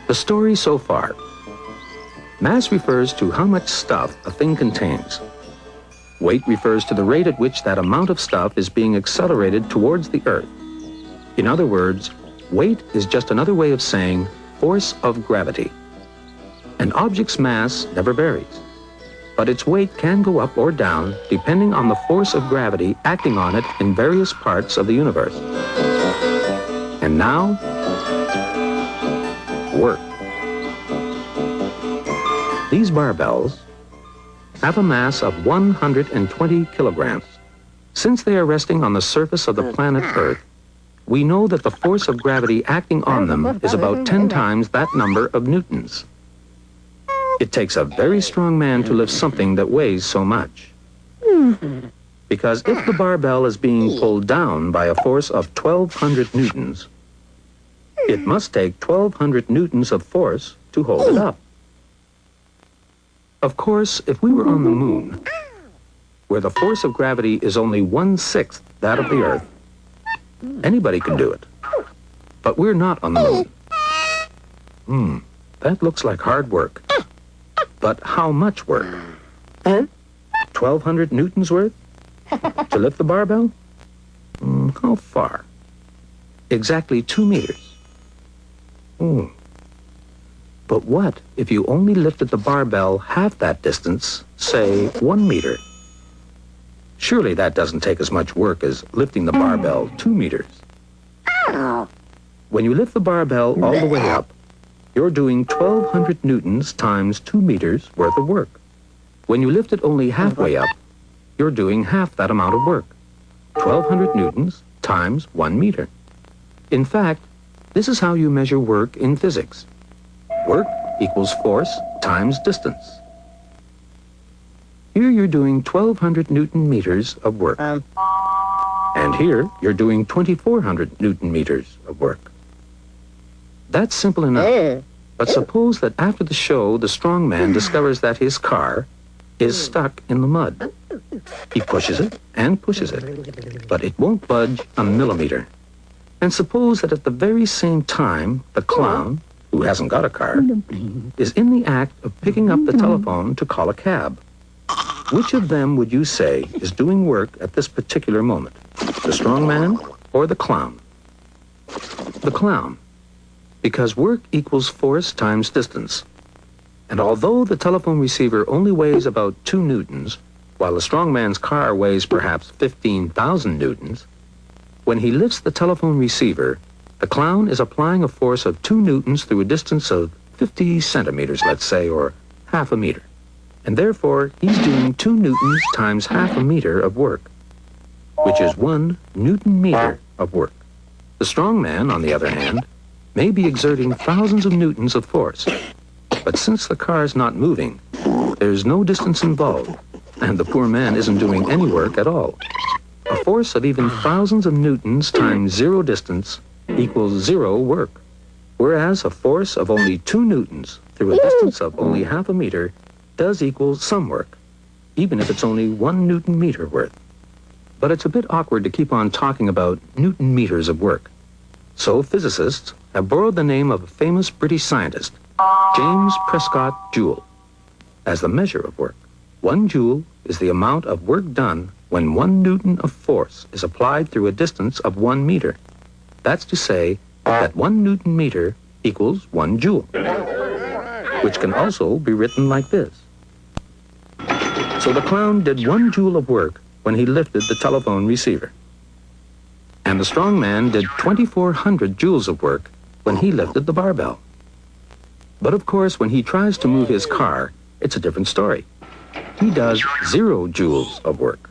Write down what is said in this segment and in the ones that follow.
The story so far. Mass refers to how much stuff a thing contains. Weight refers to the rate at which that amount of stuff is being accelerated towards the Earth. In other words, weight is just another way of saying force of gravity. An object's mass never varies, but its weight can go up or down depending on the force of gravity acting on it in various parts of the universe. And now, work. These barbells have a mass of 120 kilograms. Since they are resting on the surface of the planet Earth, we know that the force of gravity acting on them is about 10 times that number of newtons. It takes a very strong man to lift something that weighs so much. Because if the barbell is being pulled down by a force of 1,200 newtons, it must take 1,200 newtons of force to hold it up. Of course, if we were on the moon, where the force of gravity is only 1/6 that of the Earth, anybody can do it. But we're not on the moon. That looks like hard work. But how much work? 1,200 newtons worth? To lift the barbell? How far? Exactly 2 meters. But what if you only lifted the barbell half that distance, say 1 meter? Surely that doesn't take as much work as lifting the barbell 2 meters. When you lift the barbell all the way up, you're doing 1,200 newtons times 2 meters worth of work. When you lift it only halfway up, you're doing half that amount of work. 1,200 newtons times 1 meter. In fact, this is how you measure work in physics. Work equals force times distance. Here you're doing 1,200 newton meters of work. And here you're doing 2,400 newton meters of work. That's simple enough. But suppose that after the show, the strong man discovers that his car is stuck in the mud. He pushes it and pushes it, but it won't budge a millimeter. And suppose that at the very same time, the clown, who hasn't got a car, is in the act of picking up the telephone to call a cab. Which of them would you say is doing work at this particular moment? The strong man or the clown? The clown. Because work equals force times distance. And although the telephone receiver only weighs about 2 newtons, while the strong man's car weighs perhaps 15,000 newtons, when he lifts the telephone receiver, the clown is applying a force of 2 newtons through a distance of 50 centimeters, let's say, or half a meter. And therefore, he's doing 2 newtons times half a meter of work, which is 1 newton meter of work. The strong man, on the other hand, may be exerting thousands of newtons of force. But since the car's not moving, there's no distance involved, and the poor man isn't doing any work at all. A force of even thousands of newtons times 0 distance equals 0 work, whereas a force of only 2 newtons through a distance of only half a meter does equal some work, even if it's only 1 newton meter worth. But it's a bit awkward to keep on talking about newton meters of work. So physicists have borrowed the name of a famous British scientist, James Prescott Joule, as the measure of work. 1 joule is the amount of work done when 1 newton of force is applied through a distance of 1 meter. That's to say that 1 newton meter equals 1 joule, which can also be written like this. So the clown did 1 joule of work when he lifted the telephone receiver. And the strong man did 2,400 joules of work when he lifted the barbell. But of course, when he tries to move his car, it's a different story. He does 0 joules of work.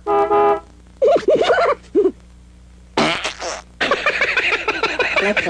That's